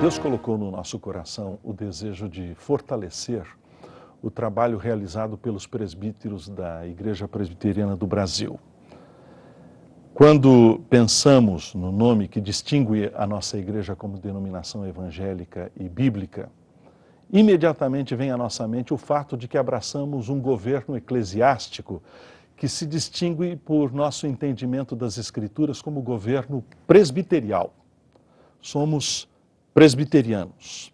Deus colocou no nosso coração o desejo de fortalecer o trabalho realizado pelos presbíteros da Igreja Presbiteriana do Brasil. Quando pensamos no nome que distingue a nossa igreja como denominação evangélica e bíblica, imediatamente vem à nossa mente o fato de que abraçamos um governo eclesiástico que se distingue por nosso entendimento das Escrituras como governo presbiterial. Somos presbiterianos.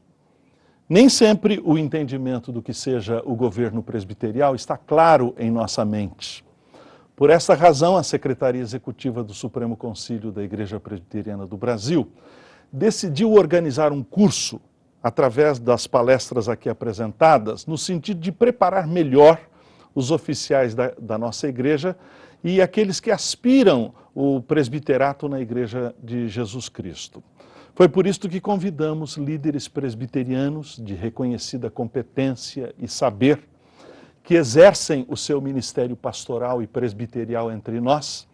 Nem sempre o entendimento do que seja o governo presbiterial está claro em nossa mente. Por essa razão, a Secretaria Executiva do Supremo Concílio da Igreja Presbiteriana do Brasil decidiu organizar um curso, através das palestras aqui apresentadas, no sentido de preparar melhor os oficiais da nossa igreja e aqueles que aspiram o presbiterato na Igreja de Jesus Cristo. Foi por isso que convidamos líderes presbiterianos de reconhecida competência e saber, que exercem o seu ministério pastoral e presbiterial entre nós,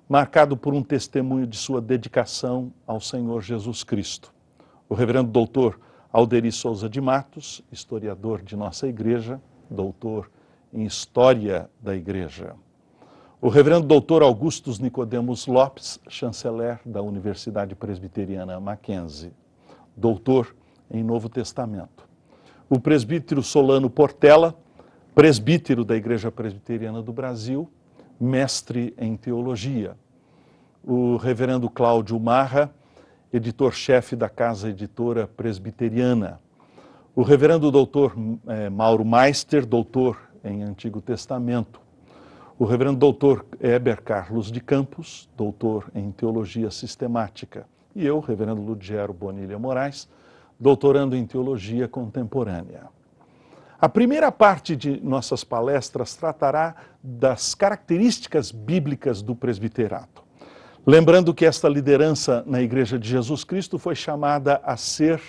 marcado por um testemunho de sua dedicação ao Senhor Jesus Cristo. O reverendo doutor Alderi Souza de Matos, historiador de nossa igreja, doutor em História da Igreja. O reverendo doutor Augustus Nicodemos Lopes, chanceler da Universidade Presbiteriana Mackenzie, doutor em Novo Testamento. O presbítero Solano Portela, presbítero da Igreja Presbiteriana do Brasil, mestre em teologia. O reverendo Cláudio Marra, editor-chefe da Casa Editora Presbiteriana. O reverendo doutor Mauro Meister, doutor em Antigo Testamento. O reverendo doutor Heber Carlos de Campos, doutor em Teologia Sistemática. E eu, reverendo Ludgero Bonilha Moraes, doutorando em Teologia Contemporânea. A primeira parte de nossas palestras tratará das características bíblicas do presbiterato. Lembrando que esta liderança na Igreja de Jesus Cristo foi chamada a ser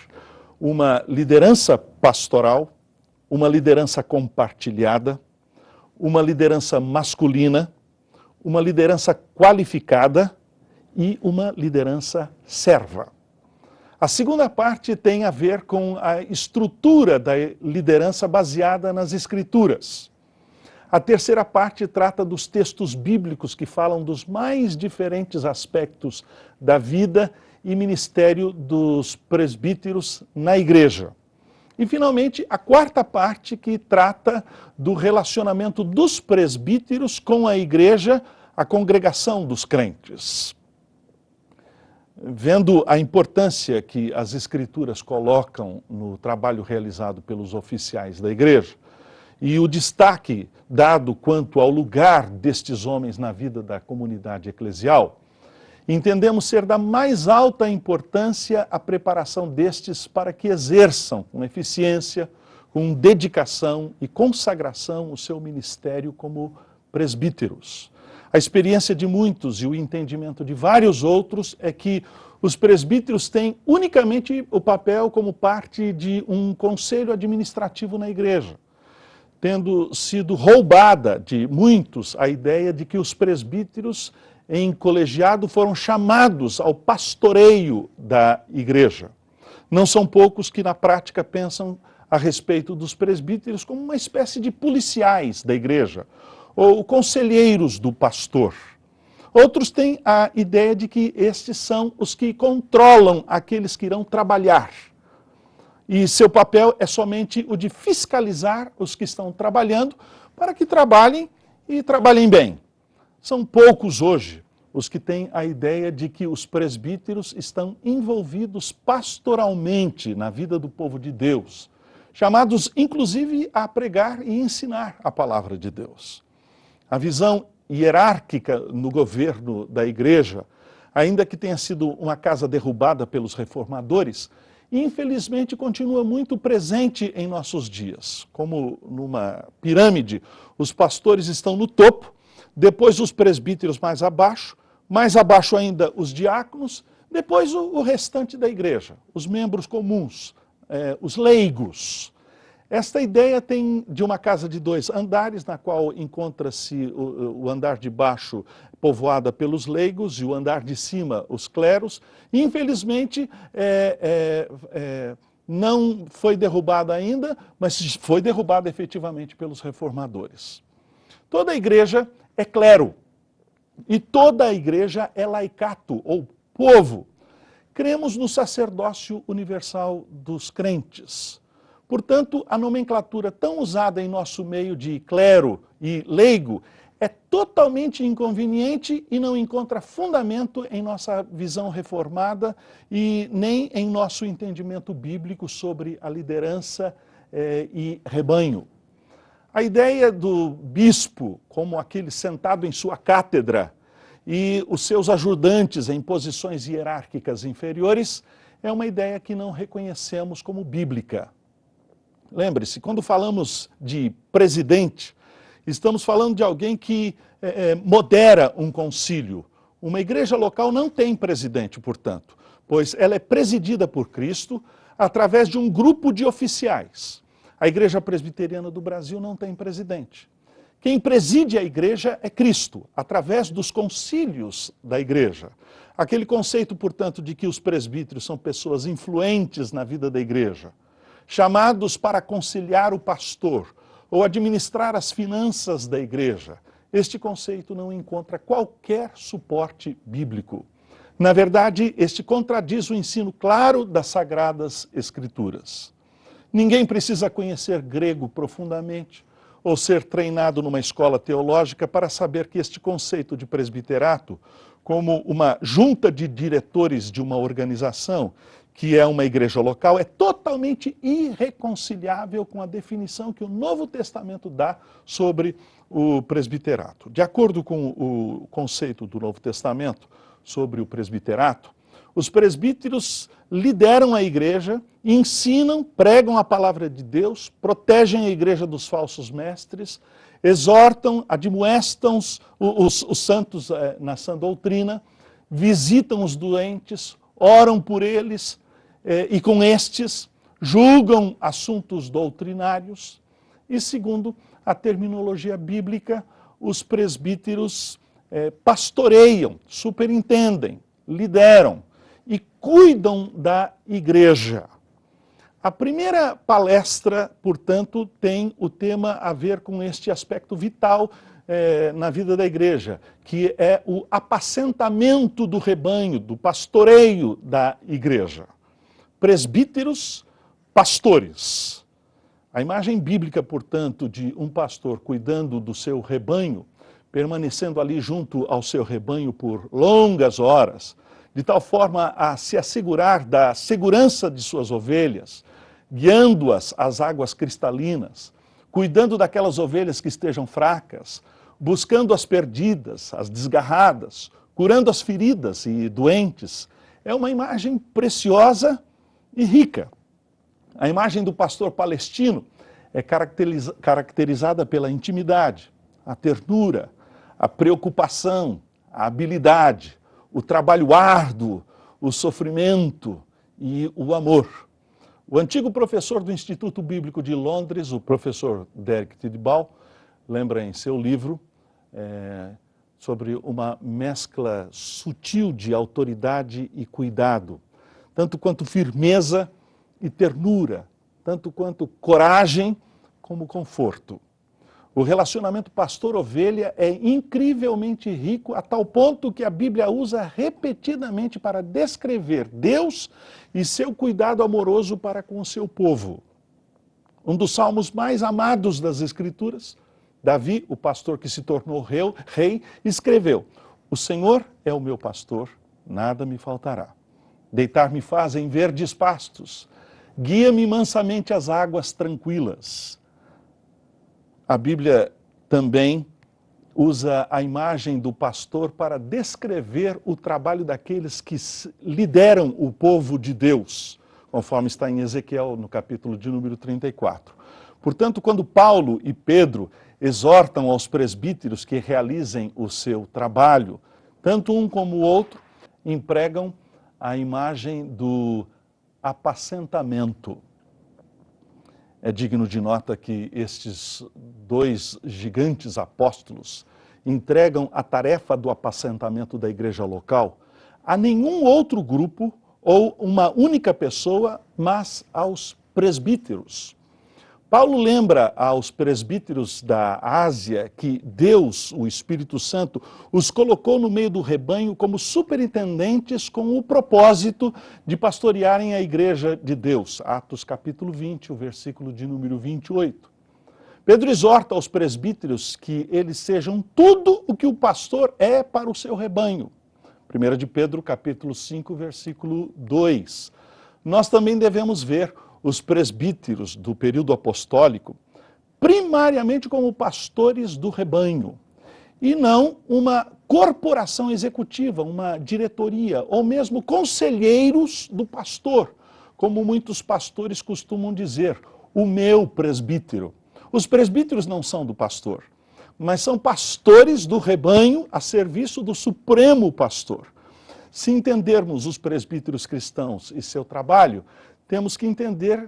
uma liderança pastoral, uma liderança compartilhada, uma liderança masculina, uma liderança qualificada e uma liderança serva. A segunda parte tem a ver com a estrutura da liderança baseada nas Escrituras. A terceira parte trata dos textos bíblicos que falam dos mais diferentes aspectos da vida e ministério dos presbíteros na igreja. E, finalmente, a quarta parte que trata do relacionamento dos presbíteros com a igreja, a congregação dos crentes. Vendo a importância que as Escrituras colocam no trabalho realizado pelos oficiais da igreja e o destaque dado quanto ao lugar destes homens na vida da comunidade eclesial, entendemos ser da mais alta importância a preparação destes para que exerçam com eficiência, com dedicação e consagração o seu ministério como presbíteros. A experiência de muitos e o entendimento de vários outros é que os presbíteros têm unicamente o papel como parte de um conselho administrativo na igreja, tendo sido roubada de muitos a ideia de que os presbíteros em colegiado foram chamados ao pastoreio da igreja. Não são poucos que na prática pensam a respeito dos presbíteros como uma espécie de policiais da igreja, ou conselheiros do pastor. Outros têm a ideia de que estes são os que controlam aqueles que irão trabalhar. E seu papel é somente o de fiscalizar os que estão trabalhando para que trabalhem e trabalhem bem. São poucos hoje os que têm a ideia de que os presbíteros estão envolvidos pastoralmente na vida do povo de Deus, chamados inclusive a pregar e ensinar a palavra de Deus. A visão hierárquica no governo da igreja, ainda que tenha sido uma casa derrubada pelos reformadores, infelizmente continua muito presente em nossos dias. Como numa pirâmide, os pastores estão no topo, depois os presbíteros mais abaixo ainda os diáconos, depois o restante da igreja, os membros comuns, os leigos. Esta ideia tem de uma casa de 2 andares, na qual encontra-se o andar de baixo povoada pelos leigos e o andar de cima os cleros. Infelizmente, não foi derrubada ainda, mas foi derrubada efetivamente pelos reformadores. Toda a igreja é clero e toda a igreja é laicato, ou povo. Cremos no sacerdócio universal dos crentes. Portanto, a nomenclatura tão usada em nosso meio de clero e leigo é totalmente inconveniente e não encontra fundamento em nossa visão reformada e nem em nosso entendimento bíblico sobre a liderança e rebanho. A ideia do bispo, como aquele sentado em sua cátedra, e os seus ajudantes em posições hierárquicas inferiores, é uma ideia que não reconhecemos como bíblica. Lembre-se, quando falamos de presidente, estamos falando de alguém que modera um concílio. Uma igreja local não tem presidente, portanto, pois ela é presidida por Cristo através de um grupo de oficiais. A Igreja Presbiteriana do Brasil não tem presidente. Quem preside a igreja é Cristo, através dos concílios da igreja. Aquele conceito, portanto, de que os presbíteros são pessoas influentes na vida da igreja, chamados para conciliar o pastor ou administrar as finanças da igreja. Este conceito não encontra qualquer suporte bíblico. Na verdade, este contradiz o ensino claro das Sagradas Escrituras. Ninguém precisa conhecer grego profundamente ou ser treinado numa escola teológica para saber que este conceito de presbiterato, como uma junta de diretores de uma organização, que é uma igreja local, é totalmente irreconciliável com a definição que o Novo Testamento dá sobre o presbiterato. De acordo com o conceito do Novo Testamento sobre o presbiterato, os presbíteros lideram a igreja, ensinam, pregam a palavra de Deus, protegem a igreja dos falsos mestres, exortam, admoestam os santos na sã doutrina, visitam os doentes, oram por eles e com estes julgam assuntos doutrinários. E segundo a terminologia bíblica, os presbíteros pastoreiam, superintendem, lideram e cuidam da igreja. A primeira palestra, portanto, tem o tema a ver com este aspecto vital na vida da igreja, que é o apacentamento do rebanho, do pastoreio da igreja. Presbíteros, pastores. A imagem bíblica, portanto, de um pastor cuidando do seu rebanho, permanecendo ali junto ao seu rebanho por longas horas, de tal forma a se assegurar da segurança de suas ovelhas, guiando-as às águas cristalinas, cuidando daquelas ovelhas que estejam fracas, buscando as perdidas, as desgarradas, curando as feridas e doentes. É uma imagem preciosa e rica. A imagem do pastor palestino é caracterizada pela intimidade, a ternura, a preocupação, a habilidade, o trabalho árduo, o sofrimento e o amor. O antigo professor do Instituto Bíblico de Londres, o professor Derek Tidball, lembra em seu livro sobre uma mescla sutil de autoridade e cuidado, tanto quanto firmeza e ternura, tanto quanto coragem como conforto. O relacionamento pastor-ovelha é incrivelmente rico, a tal ponto que a Bíblia usa repetidamente para descrever Deus e seu cuidado amoroso para com o seu povo. Um dos salmos mais amados das Escrituras, Davi, o pastor que se tornou rei, escreveu: "O Senhor é o meu pastor, nada me faltará. Deitar-me faz em verdes pastos, guia-me mansamente às águas tranquilas." A Bíblia também usa a imagem do pastor para descrever o trabalho daqueles que lideram o povo de Deus, conforme está em Ezequiel, no capítulo de número 34. Portanto, quando Paulo e Pedro exortam aos presbíteros que realizem o seu trabalho, tanto um como o outro empregam a imagem do apacentamento. É digno de nota que estes dois gigantes apóstolos entregam a tarefa do apacentamento da igreja local a nenhum outro grupo ou uma única pessoa, mas aos presbíteros. Paulo lembra aos presbíteros da Ásia que Deus, o Espírito Santo, os colocou no meio do rebanho como superintendentes com o propósito de pastorearem a igreja de Deus. Atos capítulo 20, o versículo de número 28. Pedro exorta aos presbíteros que eles sejam tudo o que o pastor é para o seu rebanho. 1 de Pedro capítulo 5, versículo 2. Nós também devemos ver os presbíteros do período apostólico, primariamente como pastores do rebanho, e não uma corporação executiva, uma diretoria, ou mesmo conselheiros do pastor, como muitos pastores costumam dizer, o meu presbítero. Os presbíteros não são do pastor, mas são pastores do rebanho a serviço do supremo pastor. Se entendermos os presbíteros cristãos e seu trabalho, temos que entender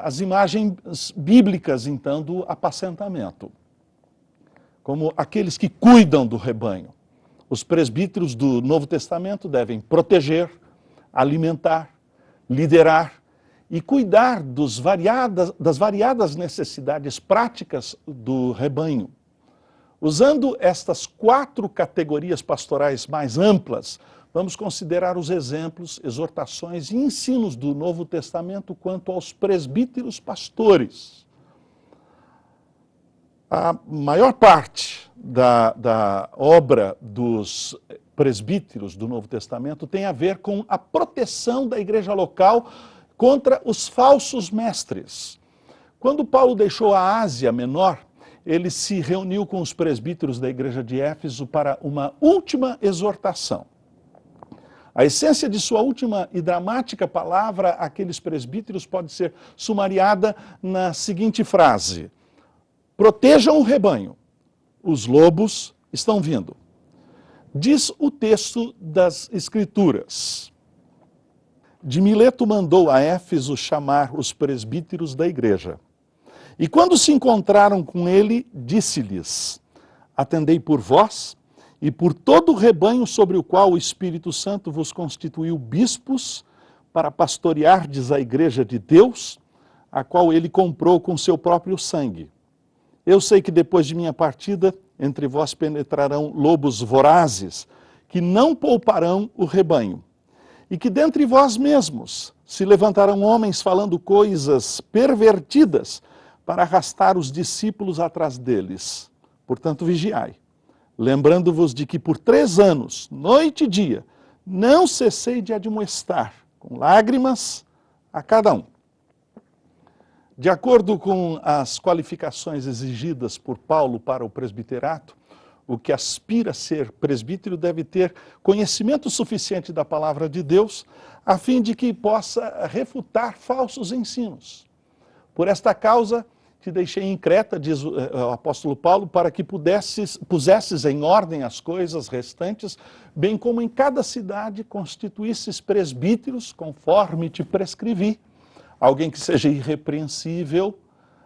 as imagens bíblicas, então, do apacentamento, como aqueles que cuidam do rebanho. Os presbíteros do Novo Testamento devem proteger, alimentar, liderar e cuidar das variadas necessidades práticas do rebanho. Usando estas 4 categorias pastorais mais amplas, vamos considerar os exemplos, exortações e ensinos do Novo Testamento quanto aos presbíteros pastores. A maior parte da obra dos presbíteros do Novo Testamento tem a ver com a proteção da igreja local contra os falsos mestres. Quando Paulo deixou a Ásia Menor, ele se reuniu com os presbíteros da igreja de Éfeso para uma última exortação. A essência de sua última e dramática palavra àqueles presbíteros pode ser sumariada na seguinte frase: protejam o rebanho, os lobos estão vindo. Diz o texto das Escrituras: de Mileto mandou a Éfeso chamar os presbíteros da igreja. E quando se encontraram com ele, disse-lhes: atendei por vós e por todo o rebanho sobre o qual o Espírito Santo vos constituiu bispos para pastoreardes a igreja de Deus, a qual ele comprou com seu próprio sangue. Eu sei que depois de minha partida, entre vós penetrarão lobos vorazes, que não pouparão o rebanho, e que dentre vós mesmos se levantarão homens falando coisas pervertidas para arrastar os discípulos atrás deles. Portanto, vigiai, lembrando-vos de que por 3 anos, noite e dia, não cessei de admoestar, com lágrimas, a cada um. De acordo com as qualificações exigidas por Paulo para o presbiterato, o que aspira a ser presbítero deve ter conhecimento suficiente da palavra de Deus, a fim de que possa refutar falsos ensinos. Por esta causa, te deixei em Creta, diz o apóstolo Paulo, para que pusesses em ordem as coisas restantes, bem como em cada cidade constituísses presbíteros, conforme te prescrevi. Alguém que seja irrepreensível,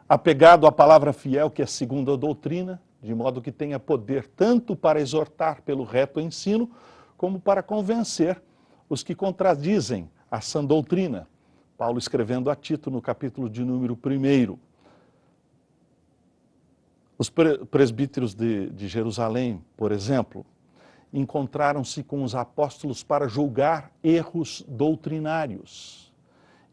apegado à palavra fiel, que é segundo a doutrina, de modo que tenha poder tanto para exortar pelo reto ensino, como para convencer os que contradizem a sã doutrina. Paulo escrevendo a Tito no capítulo de número 1. Os presbíteros de Jerusalém, por exemplo, encontraram-se com os apóstolos para julgar erros doutrinários.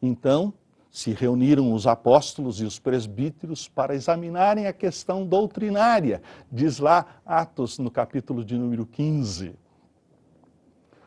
Então, se reuniram os apóstolos e os presbíteros para examinarem a questão doutrinária, diz lá Atos no capítulo de número 15.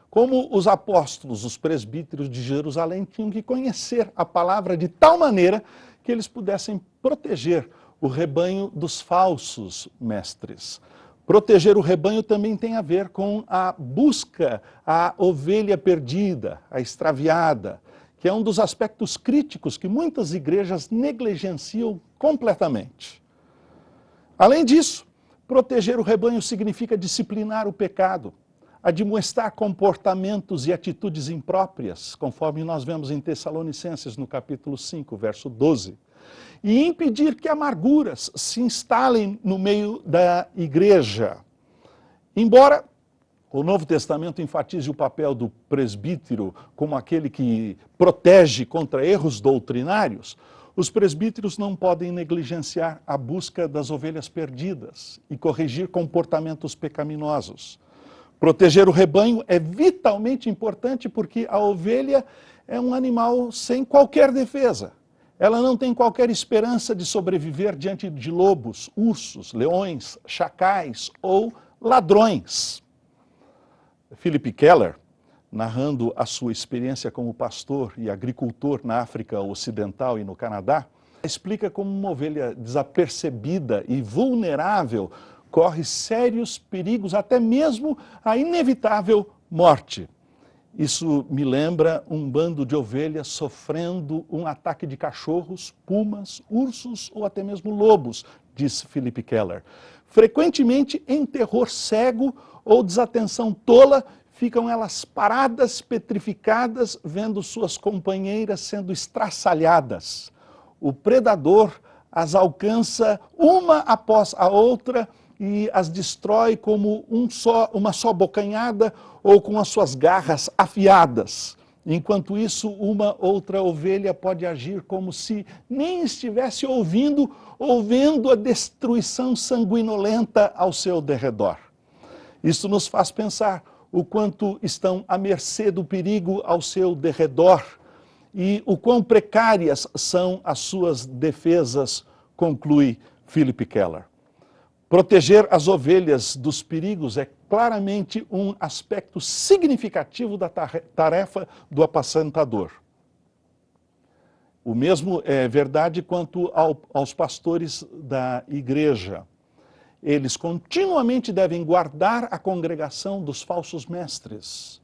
Como os apóstolos, os presbíteros de Jerusalém tinham que conhecer a palavra de tal maneira que eles pudessem proteger o rebanho dos falsos mestres. Proteger o rebanho também tem a ver com a busca à ovelha perdida, a extraviada, que é um dos aspectos críticos que muitas igrejas negligenciam completamente. Além disso, proteger o rebanho significa disciplinar o pecado, admoestar comportamentos e atitudes impróprias, conforme nós vemos em Tessalonicenses, no capítulo 5, verso 12. e impedir que amarguras se instalem no meio da igreja. Embora o Novo Testamento enfatize o papel do presbítero como aquele que protege contra erros doutrinários, os presbíteros não podem negligenciar a busca das ovelhas perdidas e corrigir comportamentos pecaminosos. Proteger o rebanho é vitalmente importante porque a ovelha é um animal sem qualquer defesa. Ela não tem qualquer esperança de sobreviver diante de lobos, ursos, leões, chacais ou ladrões. Philip Keller, narrando a sua experiência como pastor e agricultor na África Ocidental e no Canadá, explica como uma ovelha desapercebida e vulnerável corre sérios perigos, até mesmo a inevitável morte. Isso me lembra um bando de ovelhas sofrendo um ataque de cachorros, pumas, ursos ou até mesmo lobos, diz Philip Keller. Frequentemente, em terror cego ou desatenção tola, ficam elas paradas, petrificadas, vendo suas companheiras sendo estraçalhadas. O predador as alcança uma após a outra e as destrói como uma só bocanhada ou com as suas garras afiadas. Enquanto isso, uma outra ovelha pode agir como se nem estivesse ouvindo ou vendo a destruição sanguinolenta ao seu derredor. Isso nos faz pensar o quanto estão à mercê do perigo ao seu derredor e o quão precárias são as suas defesas, conclui Philip Keller. Proteger as ovelhas dos perigos é claramente um aspecto significativo da tarefa do apacentador. O mesmo é verdade quanto aos pastores da igreja. Eles continuamente devem guardar a congregação dos falsos mestres.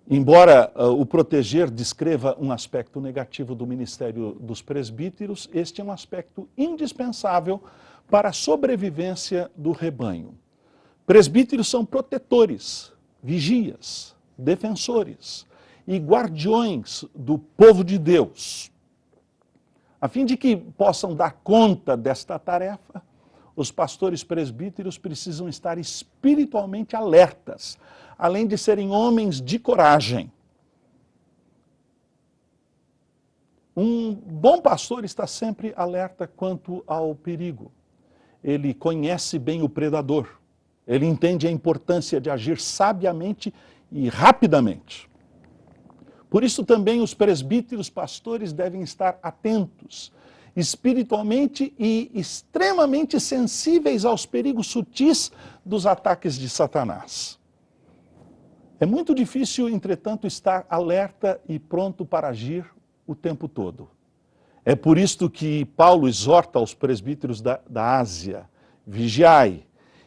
Embora o proteger descreva um aspecto negativo do ministério dos presbíteros, este é um aspecto indispensável para a sobrevivência do rebanho. Presbíteros são protetores, vigias, defensores e guardiões do povo de Deus. A fim de que possam dar conta desta tarefa, os pastores presbíteros precisam estar espiritualmente alertas, além de serem homens de coragem. Um bom pastor está sempre alerta quanto ao perigo. Ele conhece bem o predador. Ele entende a importância de agir sabiamente e rapidamente. Por isso também os presbíteros pastores devem estar atentos, espiritualmente e extremamente sensíveis aos perigos sutis dos ataques de Satanás. É muito difícil, entretanto, estar alerta e pronto para agir o tempo todo. É por isto que Paulo exorta aos presbíteros da Ásia: vigiai,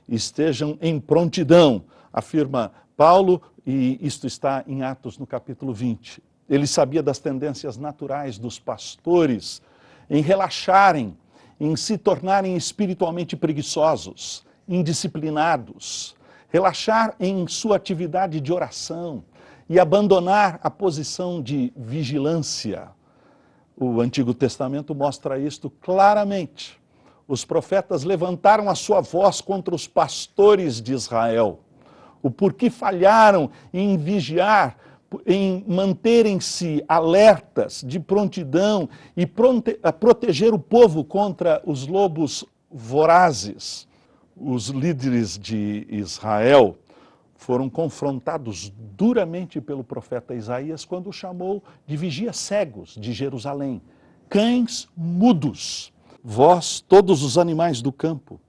estejam em prontidão, afirma Paulo, e isto está em Atos no capítulo 20. Ele sabia das tendências naturais dos pastores em relaxarem, em se tornarem espiritualmente preguiçosos, indisciplinados, relaxar em sua atividade de oração e abandonar a posição de vigilância. O Antigo Testamento mostra isto claramente. Os profetas levantaram a sua voz contra os pastores de Israel. O porquê falharam em vigiar, em manterem-se alertas, de prontidão e proteger o povo contra os lobos vorazes. Os líderes de Israel foram confrontados duramente pelo profeta Isaías quando o chamou de vigias cegos de Jerusalém, cães mudos. Vós, todos os animais do campo,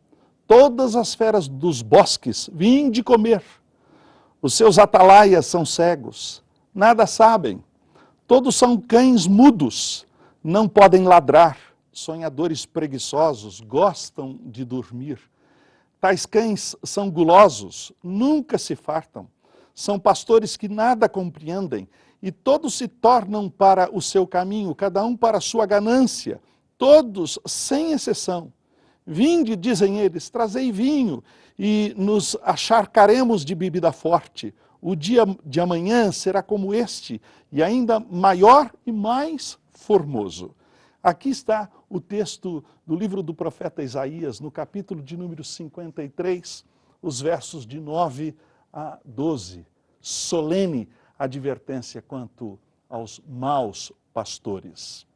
todas as feras dos bosques, vinde comer. Os seus atalaias são cegos, nada sabem. Todos são cães mudos, não podem ladrar. Sonhadores preguiçosos, gostam de dormir. Tais cães são gulosos, nunca se fartam. São pastores que nada compreendem, e todos se tornam para o seu caminho, cada um para a sua ganância, todos sem exceção. Vinde, dizem eles, trazei vinho, e nos acharcaremos de bebida forte. O dia de amanhã será como este, e ainda maior e mais formoso. Aqui está o texto do livro do profeta Isaías, no capítulo de número 53, os versos de 9 a 12. Solene advertência quanto aos maus pastores.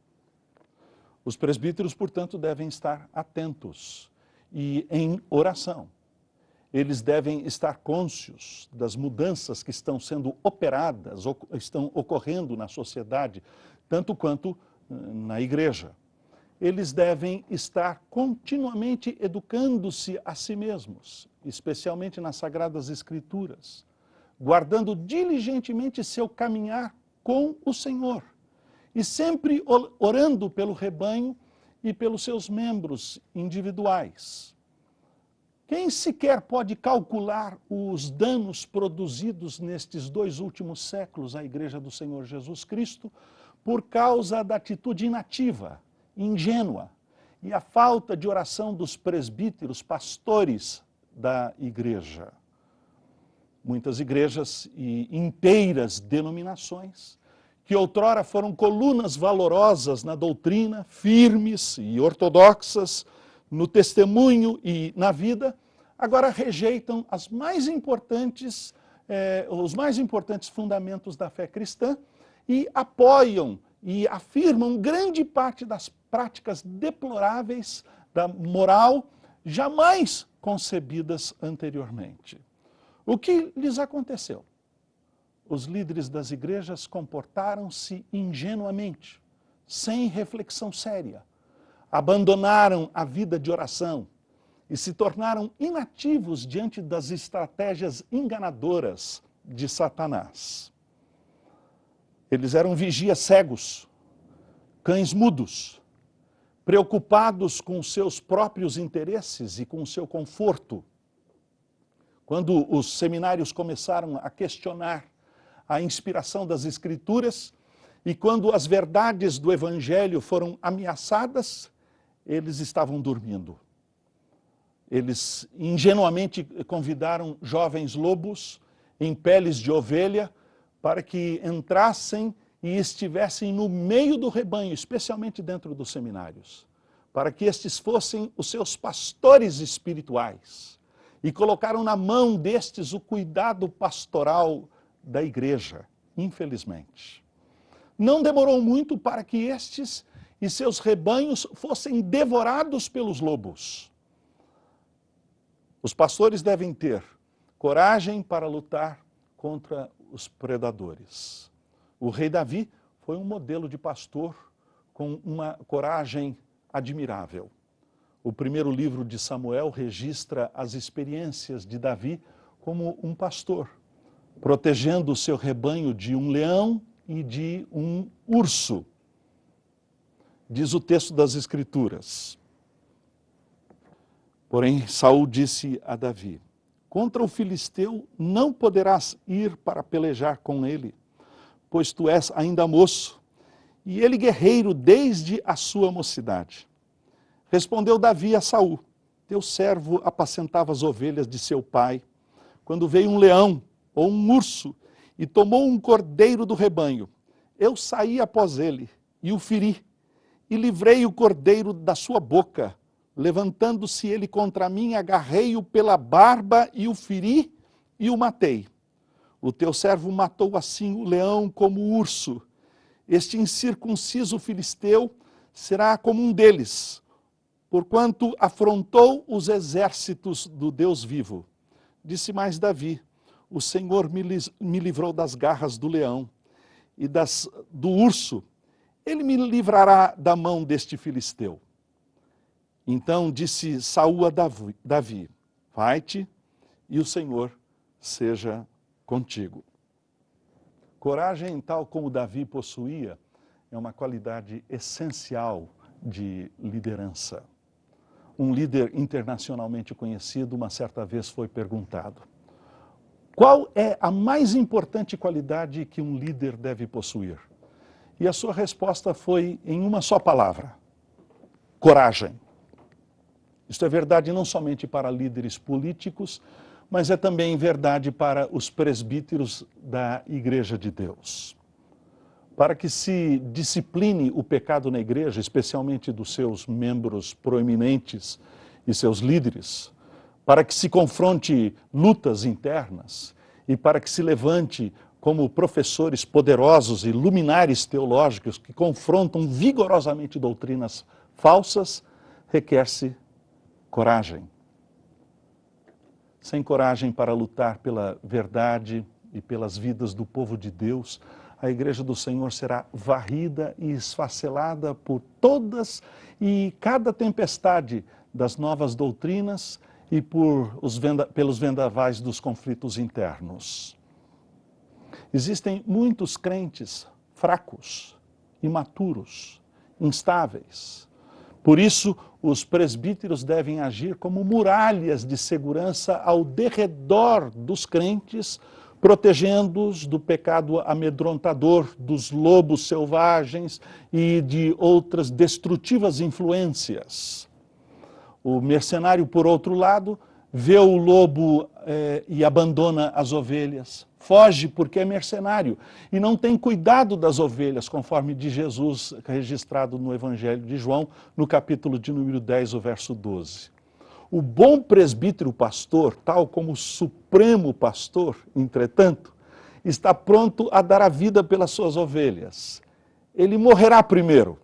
Os presbíteros, portanto, devem estar atentos e em oração. Eles devem estar cônscios das mudanças que estão sendo operadas, estão ocorrendo na sociedade, tanto quanto na igreja. Eles devem estar continuamente educando-se a si mesmos, especialmente nas Sagradas Escrituras, guardando diligentemente seu caminhar com o Senhor e sempre orando pelo rebanho e pelos seus membros individuais. Quem sequer pode calcular os danos produzidos nestes 2 últimos séculos à Igreja do Senhor Jesus Cristo por causa da atitude inativa, ingênua e a falta de oração dos presbíteros, pastores da igreja. Muitas igrejas e inteiras denominações, que outrora foram colunas valorosas na doutrina, firmes e ortodoxas, no testemunho e na vida, agora rejeitam os mais importantes fundamentos da fé cristã e apoiam e afirmam grande parte das práticas deploráveis da moral jamais concebidas anteriormente. O que lhes aconteceu? Os líderes das igrejas comportaram-se ingenuamente, sem reflexão séria, abandonaram a vida de oração e se tornaram inativos diante das estratégias enganadoras de Satanás. Eles eram vigias cegos, cães mudos, preocupados com seus próprios interesses e com o seu conforto. Quando os seminários começaram a questionar a inspiração das Escrituras e quando as verdades do Evangelho foram ameaçadas, eles estavam dormindo. Eles ingenuamente convidaram jovens lobos em peles de ovelha para que entrassem e estivessem no meio do rebanho, especialmente dentro dos seminários, para que estes fossem os seus pastores espirituais. E colocaram na mão destes o cuidado pastoral da igreja, infelizmente. Não demorou muito para que estes e seus rebanhos fossem devorados pelos lobos. Os pastores devem ter coragem para lutar contra os predadores. O rei Davi foi um modelo de pastor com uma coragem admirável. O primeiro livro de Samuel registra as experiências de Davi como um pastor, protegendo o seu rebanho de um leão e de um urso. Diz o texto das Escrituras. Porém, Saul disse a Davi: contra o filisteu não poderás ir para pelejar com ele, pois tu és ainda moço, e ele guerreiro desde a sua mocidade. Respondeu Davi a Saul: teu servo apacentava as ovelhas de seu pai, quando veio um leão ou um urso e tomou um cordeiro do rebanho. Eu saí após ele e o feri, e livrei o cordeiro da sua boca. Levantando-se ele contra mim, agarrei-o pela barba e o feri e o matei. O teu servo matou assim o leão como o urso. Este incircunciso filisteu será como um deles, porquanto afrontou os exércitos do Deus vivo. Disse mais Davi: o Senhor me livrou das garras do leão e do urso. Ele me livrará da mão deste filisteu. Então disse Saul a Davi: vai-te e o Senhor seja contigo. Coragem, tal como Davi possuía, é uma qualidade essencial de liderança. Um líder internacionalmente conhecido, uma certa vez foi perguntado: qual é a mais importante qualidade que um líder deve possuir? E a sua resposta foi em uma só palavra: coragem. Isto é verdade não somente para líderes políticos, mas é também verdade para os presbíteros da Igreja de Deus. para que se discipline o pecado na igreja, especialmente dos seus membros proeminentes e seus líderes, para que se confronte lutas internas e para que se levante como professores poderosos e luminares teológicos que confrontam vigorosamente doutrinas falsas, requer-se coragem. Sem coragem para lutar pela verdade e pelas vidas do povo de Deus, a igreja do Senhor será varrida e esfacelada por todas e cada tempestade das novas doutrinas e pelos vendavais dos conflitos internos. Existem muitos crentes fracos, imaturos, instáveis. Por isso, os presbíteros devem agir como muralhas de segurança ao derredor dos crentes, protegendo-os do pecado amedrontador, dos lobos selvagens e de outras destrutivas influências. O mercenário, por outro lado, vê o lobo e abandona as ovelhas. Foge porque é mercenário e não tem cuidado das ovelhas, conforme de Jesus registrado no Evangelho de João, no capítulo de número 10, o verso 12. O bom presbítero pastor, tal como o supremo pastor, entretanto, está pronto a dar a vida pelas suas ovelhas. Ele morrerá primeiro.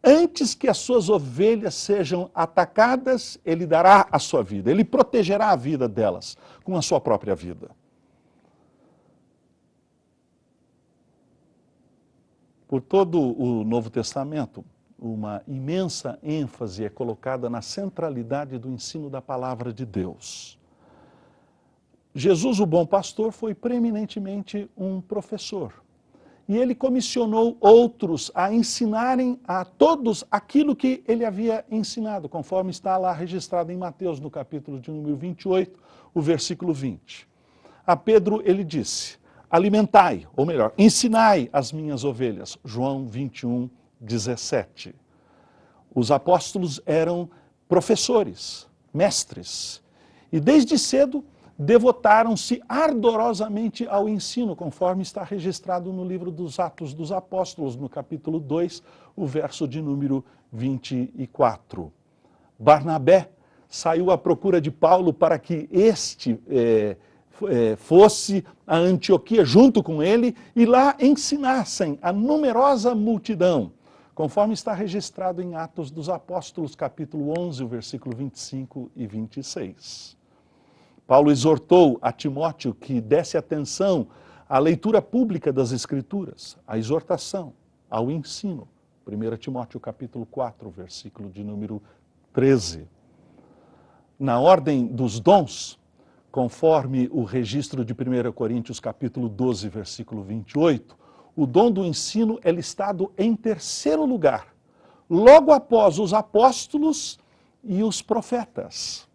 Antes que as suas ovelhas sejam atacadas, ele dará a sua vida. Ele protegerá a vida delas com a sua própria vida. Por todo o Novo Testamento, uma imensa ênfase é colocada na centralidade do ensino da palavra de Deus. Jesus, o bom pastor, foi preeminentemente um professor. E ele comissionou outros a ensinarem a todos aquilo que ele havia ensinado, conforme está lá registrado em Mateus, no capítulo de número 28, o versículo 20. A Pedro ele disse: alimentai, ou melhor, ensinai as minhas ovelhas. João 21, 17. Os apóstolos eram professores, mestres, e desde cedo devotaram-se ardorosamente ao ensino, conforme está registrado no livro dos Atos dos Apóstolos, no capítulo 2, o verso de número 24. Barnabé saiu à procura de Paulo para que este fosse a Antioquia junto com ele e lá ensinassem a numerosa multidão, conforme está registrado em Atos dos Apóstolos, capítulo 11, o versículo 25 e 26. Paulo exortou a Timóteo que desse atenção à leitura pública das Escrituras, à exortação, ao ensino. 1 Timóteo capítulo 4, versículo de número 13. Na ordem dos dons, conforme o registro de 1 Coríntios capítulo 12, versículo 28, o dom do ensino é listado em terceiro lugar, logo após os apóstolos e os profetas.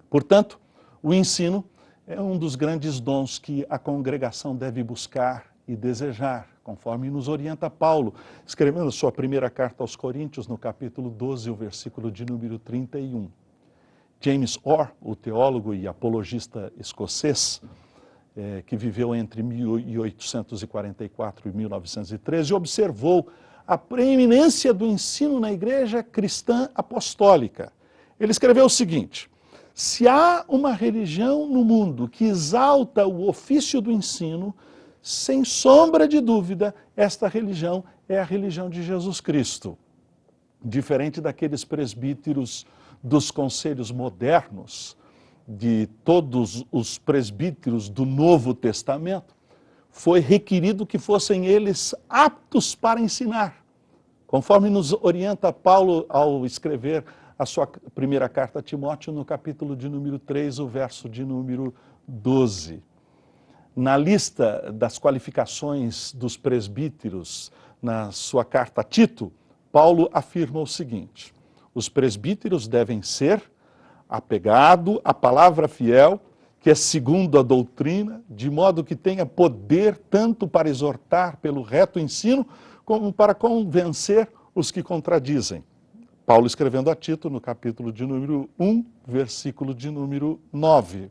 Portanto, o ensino é um dos grandes dons que a congregação deve buscar e desejar, conforme nos orienta Paulo, escrevendo sua primeira carta aos Coríntios, no capítulo 12, o versículo de número 31. James Orr, o teólogo e apologista escocês, que viveu entre 1844 e 1913, observou a preeminência do ensino na igreja cristã apostólica. Ele escreveu o seguinte: se há uma religião no mundo que exalta o ofício do ensino, sem sombra de dúvida, esta religião é a religião de Jesus Cristo. Diferente daqueles presbíteros dos conselhos modernos, de todos os presbíteros do Novo Testamento, foi requerido que fossem eles aptos para ensinar, conforme nos orienta Paulo ao escrever a sua primeira carta a Timóteo, no capítulo de número 3, o verso de número 12. Na lista das qualificações dos presbíteros, na sua carta a Tito, Paulo afirma o seguinte: os presbíteros devem ser apegado à palavra fiel, que é segundo a doutrina, de modo que tenha poder tanto para exortar pelo reto ensino, como para convencer os que contradizem. Paulo escrevendo a Tito, no capítulo de número 1, versículo de número 9.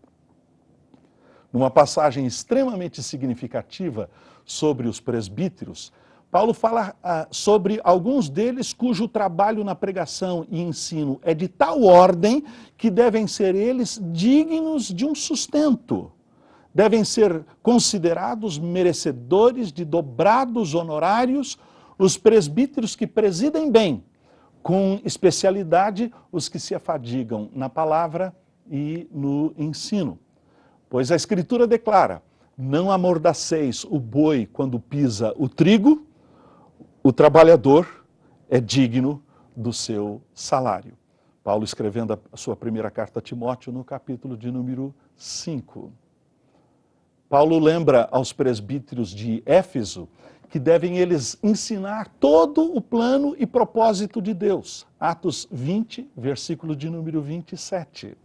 Numa passagem extremamente significativa sobre os presbíteros, Paulo fala sobre alguns deles cujo trabalho na pregação e ensino é de tal ordem que devem ser eles dignos de um sustento. Devem ser considerados merecedores de dobrados honorários os presbíteros que presidem bem, com especialidade os que se afadigam na palavra e no ensino. Pois a Escritura declara: não amordaceis o boi quando pisa o trigo, o trabalhador é digno do seu salário. Paulo escrevendo a sua primeira carta a Timóteo no capítulo de número 5. Paulo lembra aos presbíteros de Éfeso que devem eles ensinar todo o plano e propósito de Deus. Atos 20, versículo de número 27.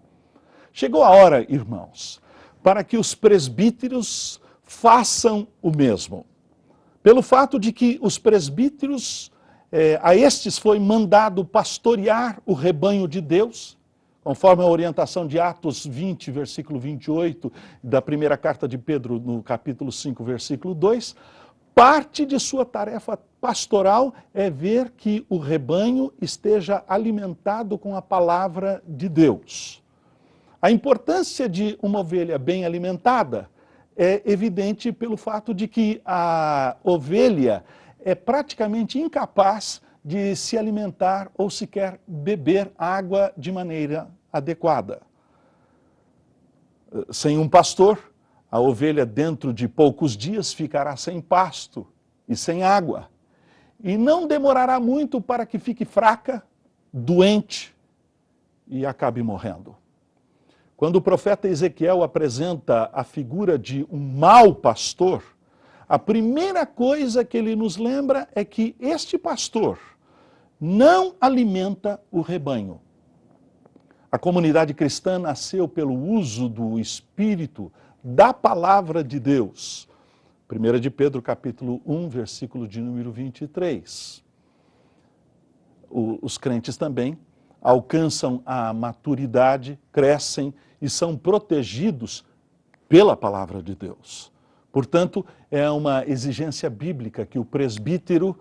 Chegou a hora, irmãos, para que os presbíteros façam o mesmo. Pelo fato de que os presbíteros, a estes foi mandado pastorear o rebanho de Deus, conforme a orientação de Atos 20, versículo 28, da primeira carta de Pedro, no capítulo 5, versículo 2, parte de sua tarefa pastoral é ver que o rebanho esteja alimentado com a palavra de Deus. A importância de uma ovelha bem alimentada é evidente pelo fato de que a ovelha é praticamente incapaz de se alimentar ou sequer beber água de maneira adequada. Sem um pastor, a ovelha dentro de poucos dias ficará sem pasto e sem água. E não demorará muito para que fique fraca, doente e acabe morrendo. Quando o profeta Ezequiel apresenta a figura de um mau pastor, a primeira coisa que ele nos lembra é que este pastor não alimenta o rebanho. A comunidade cristã nasceu pelo uso do Espírito da palavra de Deus. 1 de Pedro, capítulo 1, versículo de número 23. Os crentes também alcançam a maturidade, crescem e são protegidos pela palavra de Deus. Portanto, é uma exigência bíblica que o presbítero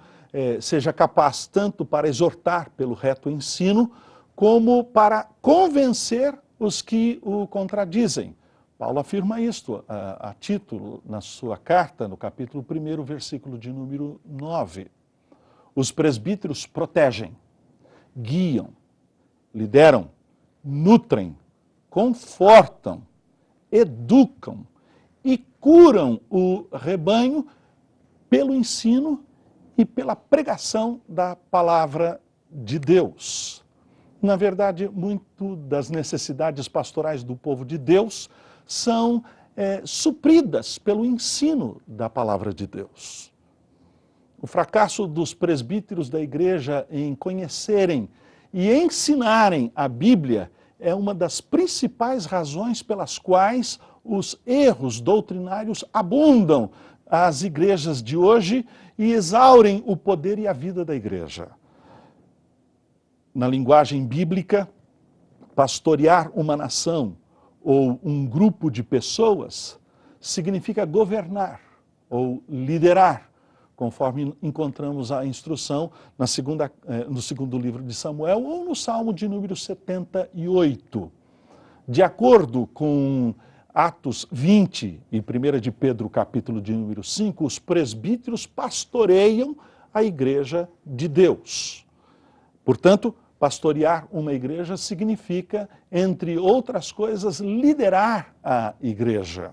seja capaz tanto para exortar pelo reto ensino, como para convencer os que o contradizem. Paulo afirma isto a título na sua carta, no capítulo 1, versículo de número 9. Os presbíteros protegem, guiam, lideram, nutrem, confortam, educam e curam o rebanho pelo ensino e pela pregação da palavra de Deus. Na verdade, muito das necessidades pastorais do povo de Deus são supridas pelo ensino da palavra de Deus. O fracasso dos presbíteros da igreja em conhecerem e ensinarem a Bíblia é uma das principais razões pelas quais os erros doutrinários abundam às igrejas de hoje e exaurem o poder e a vida da igreja. Na linguagem bíblica, pastorear uma nação ou um grupo de pessoas significa governar ou liderar, conforme encontramos a instrução no segundo livro de Samuel ou no Salmo de número 78. De acordo com Atos 20 e 1 de Pedro, capítulo de número 5, os presbíteros pastoreiam a igreja de Deus. Portanto, pastorear uma igreja significa, entre outras coisas, liderar a igreja.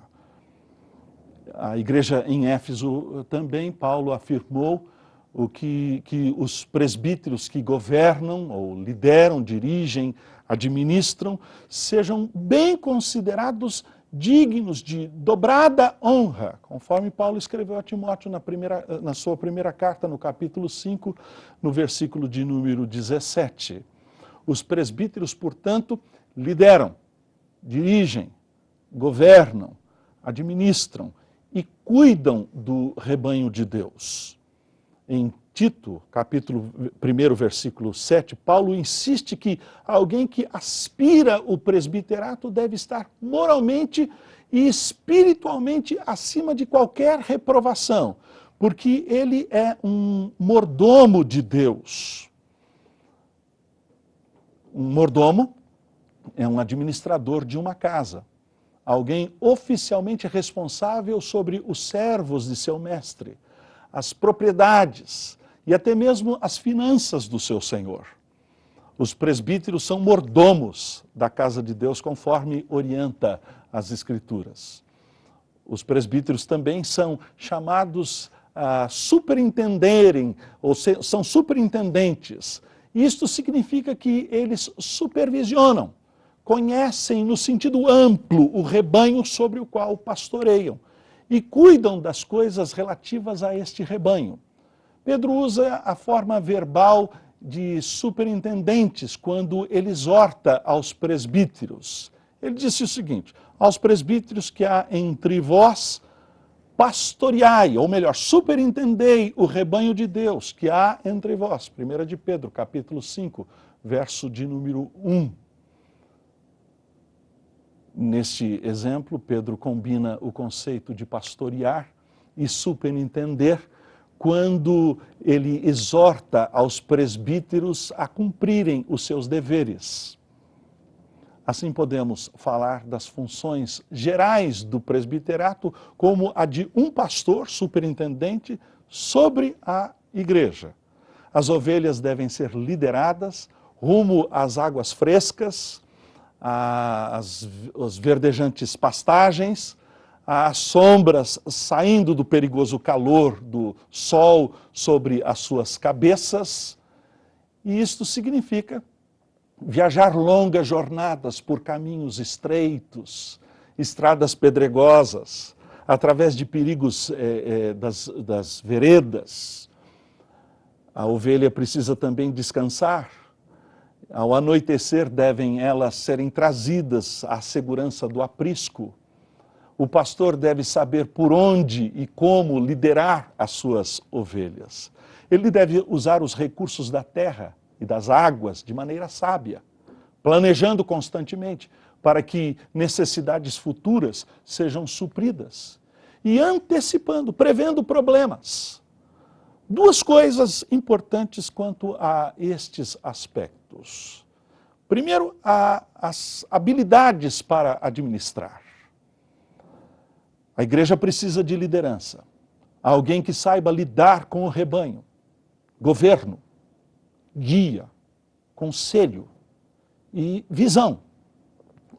A igreja em Éfeso também, Paulo afirmou que os presbíteros que governam ou lideram, dirigem, administram, sejam bem considerados dignos de dobrada honra, conforme Paulo escreveu a Timóteo na sua primeira carta, no capítulo 5, no versículo de número 17. Os presbíteros, portanto, lideram, dirigem, governam, administram e cuidam do rebanho de Deus. Em Tito, capítulo 1, versículo 7, Paulo insiste que alguém que aspira o presbiterato deve estar moralmente e espiritualmente acima de qualquer reprovação, porque ele é um mordomo de Deus. Um mordomo é um administrador de uma casa, alguém oficialmente responsável sobre os servos de seu mestre, as propriedades e até mesmo as finanças do seu senhor. Os presbíteros são mordomos da casa de Deus, conforme orienta as Escrituras. Os presbíteros também são chamados a superintenderem, ou são superintendentes. Isto significa que eles supervisionam, conhecem no sentido amplo o rebanho sobre o qual pastoreiam e cuidam das coisas relativas a este rebanho. Pedro usa a forma verbal de superintendentes quando ele exorta aos presbíteros. Ele disse o seguinte: aos presbíteros que há entre vós, pastoreai, ou melhor, superintendei o rebanho de Deus que há entre vós. 1 de Pedro, capítulo 5, verso de número 1. Neste exemplo, Pedro combina o conceito de pastorear e superintender quando ele exorta aos presbíteros a cumprirem os seus deveres. Assim podemos falar das funções gerais do presbiterato como a de um pastor superintendente sobre a igreja. As ovelhas devem ser lideradas rumo às águas frescas, às verdejantes pastagens, às sombras saindo do perigoso calor do sol sobre as suas cabeças. E isto significa viajar longas jornadas por caminhos estreitos, estradas pedregosas, através de perigos das veredas. A ovelha precisa também descansar. Ao anoitecer devem elas serem trazidas à segurança do aprisco. O pastor deve saber por onde e como liderar as suas ovelhas. Ele deve usar os recursos da terra e das águas de maneira sábia, planejando constantemente para que necessidades futuras sejam supridas e antecipando, prevendo problemas. Duas coisas importantes quanto a estes aspectos. Primeiro, as habilidades para administrar. A igreja precisa de liderança, alguém que saiba lidar com o rebanho, governo, guia, conselho e visão.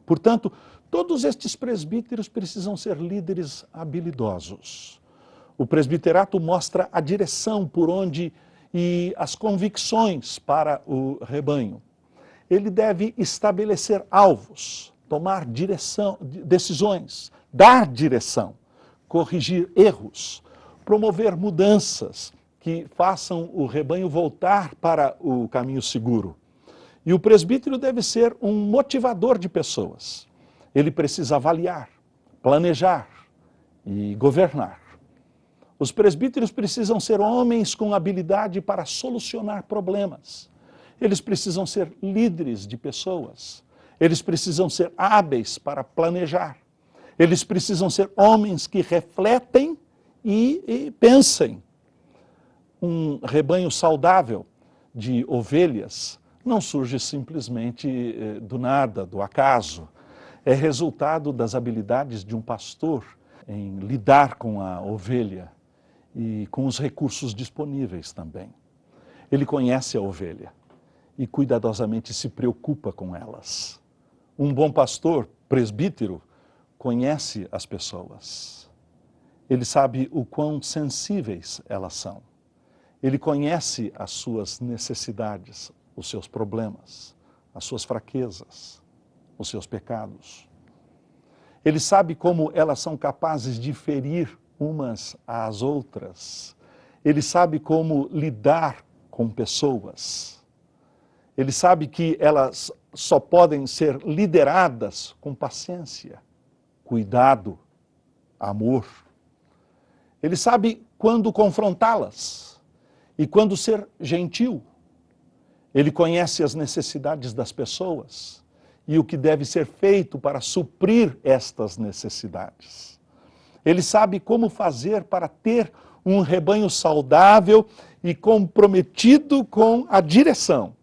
Portanto, todos estes presbíteros precisam ser líderes habilidosos. O presbiterato mostra a direção por onde e as convicções para o rebanho. Ele deve estabelecer alvos, tomar decisões, dar direção, corrigir erros, promover mudanças que façam o rebanho voltar para o caminho seguro. E o presbítero deve ser um motivador de pessoas. Ele precisa avaliar, planejar e governar. Os presbíteros precisam ser homens com habilidade para solucionar problemas. Eles precisam ser líderes de pessoas. Eles precisam ser hábeis para planejar. Eles precisam ser homens que refletem e pensem. Um rebanho saudável de ovelhas não surge simplesmente do nada, do acaso. É resultado das habilidades de um pastor em lidar com a ovelha e com os recursos disponíveis também. Ele conhece a ovelha e cuidadosamente se preocupa com elas. Um bom pastor, presbítero, conhece as pessoas. Ele sabe o quão sensíveis elas são. Ele conhece as suas necessidades, os seus problemas, as suas fraquezas, os seus pecados. Ele sabe como elas são capazes de ferir umas às outras. Ele sabe como lidar com pessoas. Ele sabe que elas só podem ser lideradas com paciência, cuidado, amor. Ele sabe quando confrontá-las E quando ser gentil, ele conhece as necessidades das pessoas e o que deve ser feito para suprir estas necessidades. Ele sabe como fazer para ter um rebanho saudável e comprometido com a direção.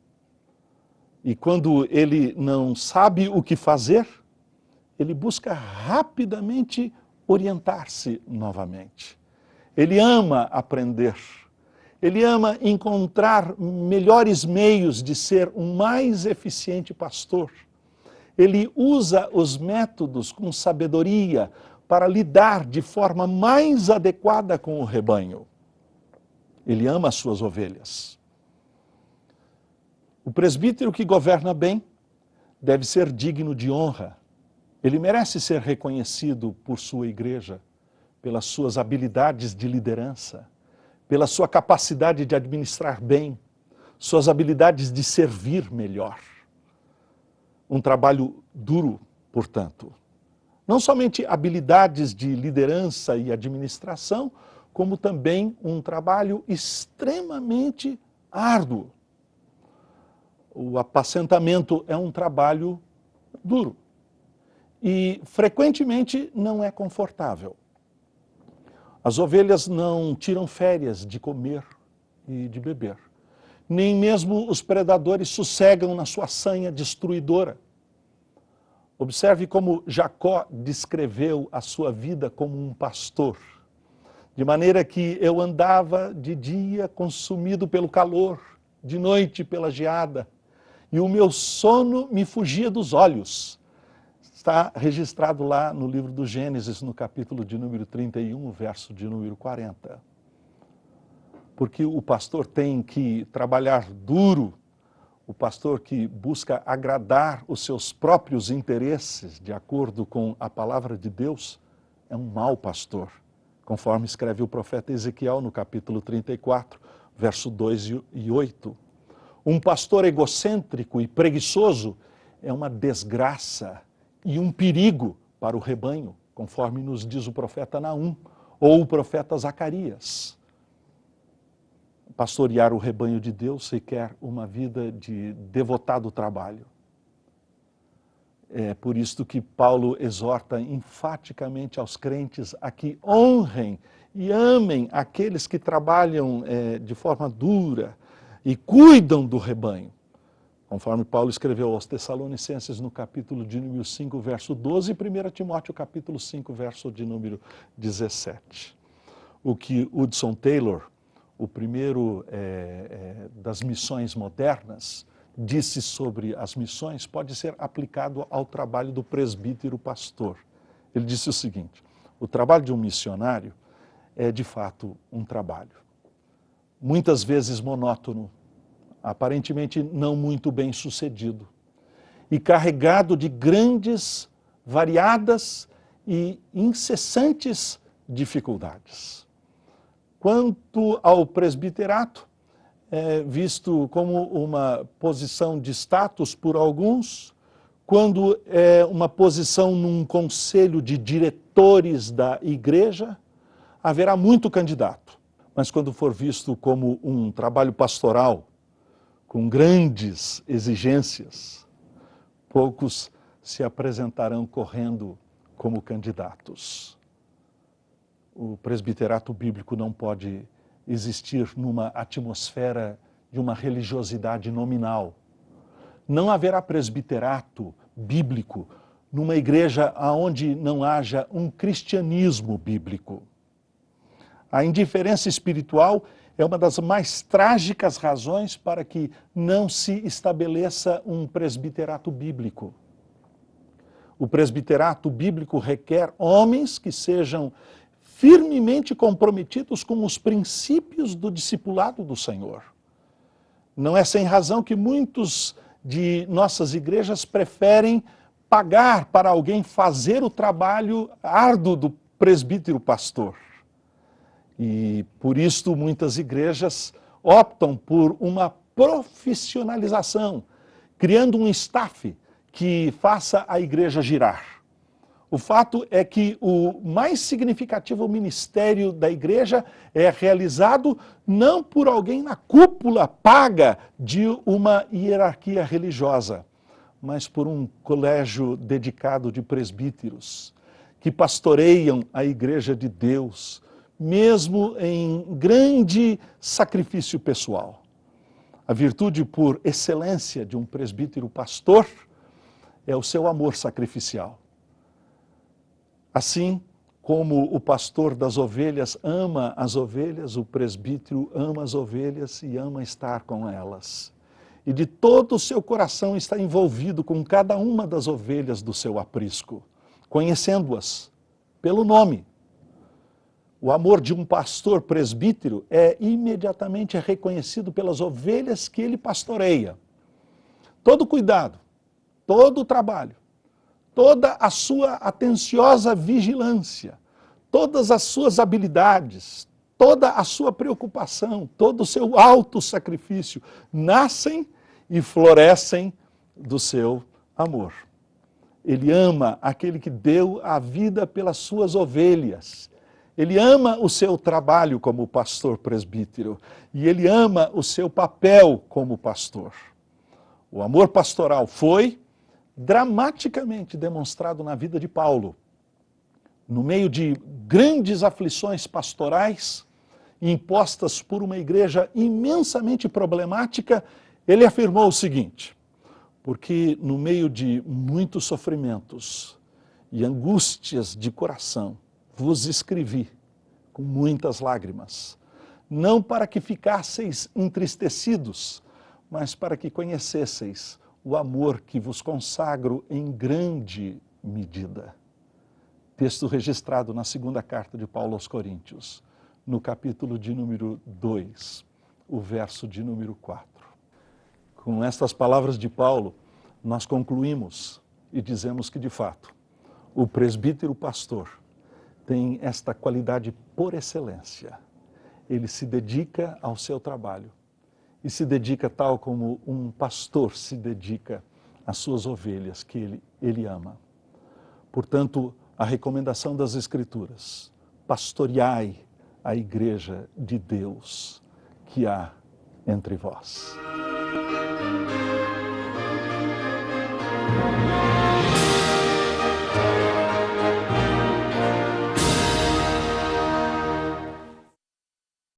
E quando ele não sabe o que fazer, ele busca rapidamente orientar-se novamente. Ele ama aprender. Ele ama encontrar melhores meios de ser um mais eficiente pastor. Ele usa os métodos com sabedoria para lidar de forma mais adequada com o rebanho. Ele ama as suas ovelhas. O presbítero que governa bem deve ser digno de honra. Ele merece ser reconhecido por sua igreja, pelas suas habilidades de liderança, pela sua capacidade de administrar bem, suas habilidades de servir melhor. Um trabalho duro, portanto. Não somente habilidades de liderança e administração, como também um trabalho extremamente árduo. O apacentamento é um trabalho duro e frequentemente não é confortável. As ovelhas não tiram férias de comer e de beber. Nem mesmo os predadores sossegam na sua sanha destruidora. Observe como Jacó descreveu a sua vida como um pastor. De maneira que eu andava de dia consumido pelo calor, de noite pela geada, e o meu sono me fugia dos olhos. Está registrado lá no livro do Gênesis, no capítulo de número 31, verso de número 40. Porque o pastor tem que trabalhar duro, o pastor que busca agradar os seus próprios interesses, de acordo com a palavra de Deus, é um mau pastor, conforme escreve o profeta Ezequiel no capítulo 34, verso 2 e 8. Um pastor egocêntrico e preguiçoso é uma desgraça e um perigo para o rebanho, conforme nos diz o profeta Naum ou o profeta Zacarias. Pastorear o rebanho de Deus requer uma vida de devotado trabalho. É por isto que Paulo exorta enfaticamente aos crentes a que honrem e amem aqueles que trabalham de forma dura e cuidam do rebanho. Conforme Paulo escreveu aos Tessalonicenses no capítulo de número 5, verso 12, e 1 Timóteo capítulo 5, verso de número 17. O que Hudson Taylor, o primeiro das missões modernas, disse sobre as missões pode ser aplicado ao trabalho do presbítero pastor. Ele disse o seguinte: o trabalho de um missionário é de fato um trabalho, muitas vezes monótono, aparentemente não muito bem sucedido, e carregado de grandes, variadas e incessantes dificuldades. Quanto ao presbiterato, é visto como uma posição de status por alguns, quando é uma posição num conselho de diretores da igreja, haverá muito candidato. Mas quando for visto como um trabalho pastoral, com grandes exigências, poucos se apresentarão correndo como candidatos. O presbiterato bíblico não pode existir numa atmosfera de uma religiosidade nominal. Não haverá presbiterato bíblico numa igreja onde não haja um cristianismo bíblico. A indiferença espiritual é uma das mais trágicas razões para que não se estabeleça um presbiterato bíblico. O presbiterato bíblico requer homens que sejam firmemente comprometidos com os princípios do discipulado do Senhor. Não é sem razão que muitos de nossas igrejas preferem pagar para alguém fazer o trabalho árduo do presbítero pastor. E por isto muitas igrejas optam por uma profissionalização, criando um staff que faça a igreja girar. O fato é que o mais significativo ministério da igreja é realizado não por alguém na cúpula paga de uma hierarquia religiosa, mas por um colégio dedicado de presbíteros que pastoreiam a igreja de Deus, mesmo em grande sacrifício pessoal. A virtude por excelência de um presbítero pastor é o seu amor sacrificial. Assim como o pastor das ovelhas ama as ovelhas, o presbítero ama as ovelhas e ama estar com elas. E de todo o seu coração está envolvido com cada uma das ovelhas do seu aprisco, conhecendo-as pelo nome. O amor de um pastor presbítero é imediatamente reconhecido pelas ovelhas que ele pastoreia. Todo o cuidado, todo o trabalho, toda a sua atenciosa vigilância, todas as suas habilidades, toda a sua preocupação, todo o seu alto sacrifício nascem e florescem do seu amor. Ele ama aquele que deu a vida pelas suas ovelhas. Ele ama o seu trabalho como pastor presbítero e ele ama o seu papel como pastor. O amor pastoral foi dramaticamente demonstrado na vida de Paulo. No meio de grandes aflições pastorais, impostas por uma igreja imensamente problemática, ele afirmou o seguinte: porque no meio de muitos sofrimentos e angústias de coração, vos escrevi com muitas lágrimas, não para que ficasseis entristecidos, mas para que conhecesseis o amor que vos consagro em grande medida. Texto registrado na segunda carta de Paulo aos Coríntios, no capítulo de número 2, o verso de número 4. Com estas palavras de Paulo, nós concluímos e dizemos que, de fato, o presbítero pastor tem esta qualidade por excelência. Ele se dedica ao seu trabalho. E se dedica tal como um pastor se dedica às suas ovelhas que ele ama. Portanto, a recomendação das Escrituras: pastoreai a igreja de Deus que há entre vós.